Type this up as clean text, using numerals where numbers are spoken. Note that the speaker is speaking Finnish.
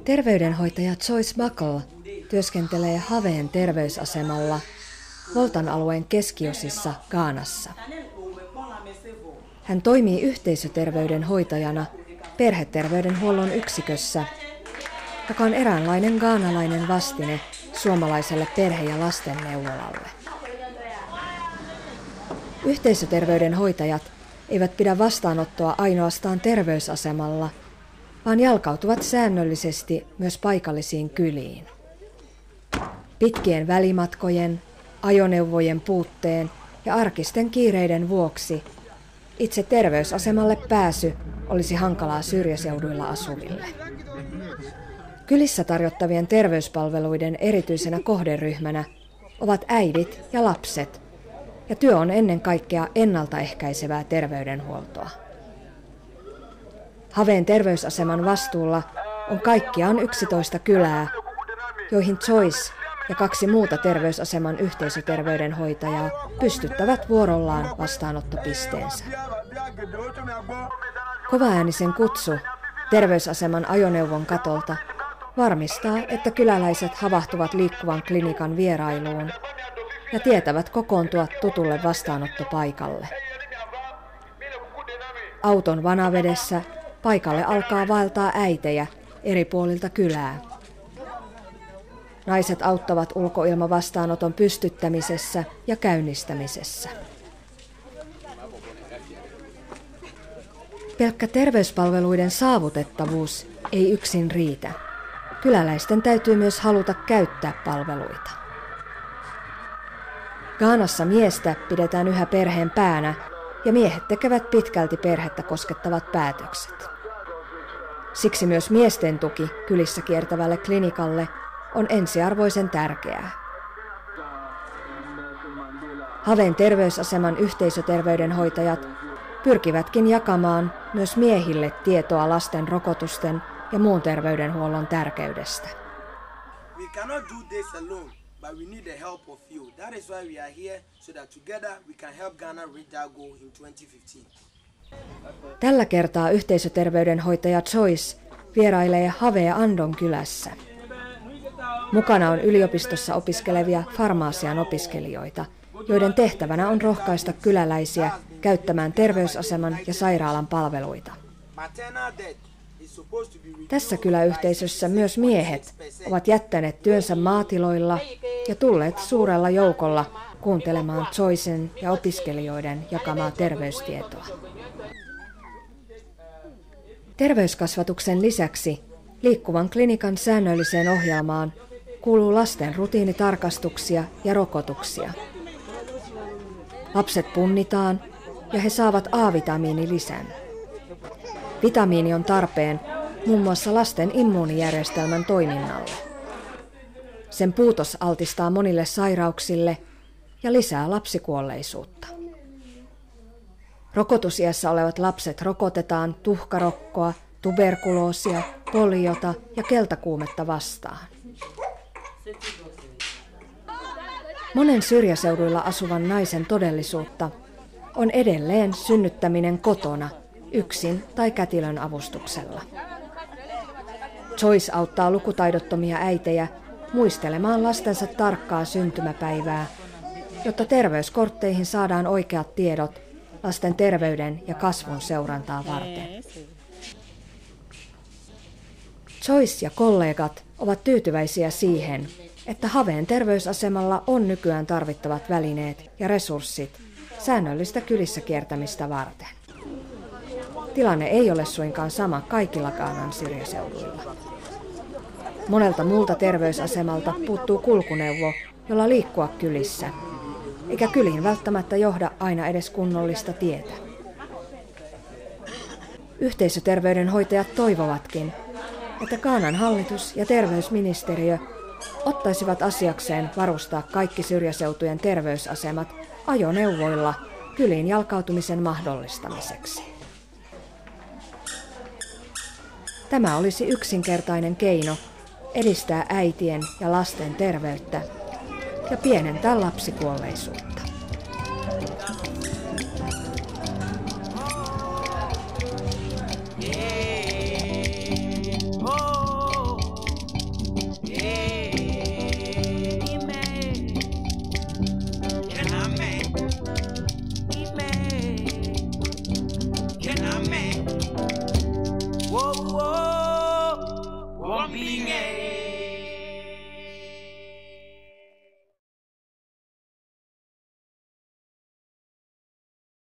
Terveydenhoitaja Joyce Buckle työskentelee Haveen terveysasemalla Voltan alueen keskiosissa Ghanassa. Hän toimii yhteisöterveydenhoitajana perheterveydenhuollon yksikössä, joka on eräänlainen ghanalainen vastine suomalaiselle perhe- ja lastenneuvolalle. Yhteisöterveydenhoitajat eivät pidä vastaanottoa ainoastaan terveysasemalla, vaan jalkautuvat säännöllisesti myös paikallisiin kyliin. Pitkien välimatkojen, ajoneuvojen puutteen ja arkisten kiireiden vuoksi itse terveysasemalle pääsy olisi hankalaa syrjäseuduilla asuville. Kylissä tarjottavien terveyspalveluiden erityisenä kohderyhmänä ovat äidit ja lapset, ja työ on ennen kaikkea ennaltaehkäisevää terveydenhuoltoa. Haveen terveysaseman vastuulla on kaikkiaan 11 kylää, joihin Joyce ja 2 muuta terveysaseman yhteisöterveydenhoitajaa pystyttävät vuorollaan vastaanottopisteensä. Kovaäänisen kutsu terveysaseman ajoneuvon katolta varmistaa, että kyläläiset havahtuvat liikkuvan klinikan vierailuun ja tietävät kokoontua tutulle vastaanottopaikalle. Auton vanavedessä paikalle alkaa vaeltaa äitejä eri puolilta kylää. Naiset auttavat ulkoilmavastaanoton pystyttämisessä ja käynnistämisessä. Pelkkä terveyspalveluiden saavutettavuus ei yksin riitä. Kyläläisten täytyy myös haluta käyttää palveluita. Ghanassa miestä pidetään yhä perheen päänä ja miehet tekevät pitkälti perhettä koskettavat päätökset. Siksi myös miesten tuki kylissä kiertävälle klinikalle on ensiarvoisen tärkeää. Haveen terveysaseman yhteisöterveydenhoitajat pyrkivätkin jakamaan myös miehille tietoa lasten rokotusten ja muun terveydenhuollon tärkeydestä. But we need the help of you. That is why we are here, so that together we can help Ghana reach that goal in 2015. Tällä kertaa yhteisöterveydenhoitaja Joyce vierailee Have Andon kylässä. Mukana on yliopistossa opiskelevia farmasian opiskelijoita, joiden tehtävänä on rohkaista kyläläisiä käyttämään terveysaseman ja sairaalan palveluita. Tässä kyläyhteisössä myös miehet ovat jättäneet työnsä maatiloilla ja tulleet suurella joukolla kuuntelemaan Joycen ja opiskelijoiden jakamaa terveystietoa. Terveyskasvatuksen lisäksi liikkuvan klinikan säännölliseen ohjelmaan kuuluu lasten rutiinitarkastuksia ja rokotuksia. Lapset punnitaan ja he saavat A-vitamiinilisän. Vitamiini on tarpeen muun muassa lasten immuunijärjestelmän toiminnalle. Sen puutos altistaa monille sairauksille ja lisää lapsikuolleisuutta. Rokotusiässä olevat lapset rokotetaan tuhkarokkoa, tuberkuloosia, poliota ja keltakuumetta vastaan. Monen syrjäseuduilla asuvan naisen todellisuutta on edelleen synnyttäminen kotona, yksin tai kätilön avustuksella. Joyce auttaa lukutaidottomia äitejä muistelemaan lastensa tarkkaa syntymäpäivää, jotta terveyskortteihin saadaan oikeat tiedot lasten terveyden ja kasvun seurantaa varten. Joyce ja kollegat ovat tyytyväisiä siihen, että Haveen terveysasemalla on nykyään tarvittavat välineet ja resurssit säännöllistä kylissä kiertämistä varten. Tilanne ei ole suinkaan sama kaikilla Ghanan syrjäseuduilla. Monelta muulta terveysasemalta puuttuu kulkuneuvo, jolla liikkua kylissä, eikä kyliin välttämättä johda aina edes kunnollista tietä. Yhteisöterveydenhoitajat toivovatkin, että Ghanan hallitus ja terveysministeriö ottaisivat asiakseen varustaa kaikki syrjäseutujen terveysasemat ajoneuvoilla kyliin jalkautumisen mahdollistamiseksi. Tämä olisi yksinkertainen keino edistää äitien ja lasten terveyttä ja pienentää lapsikuolleisuutta. Whoa, whoa, whoa,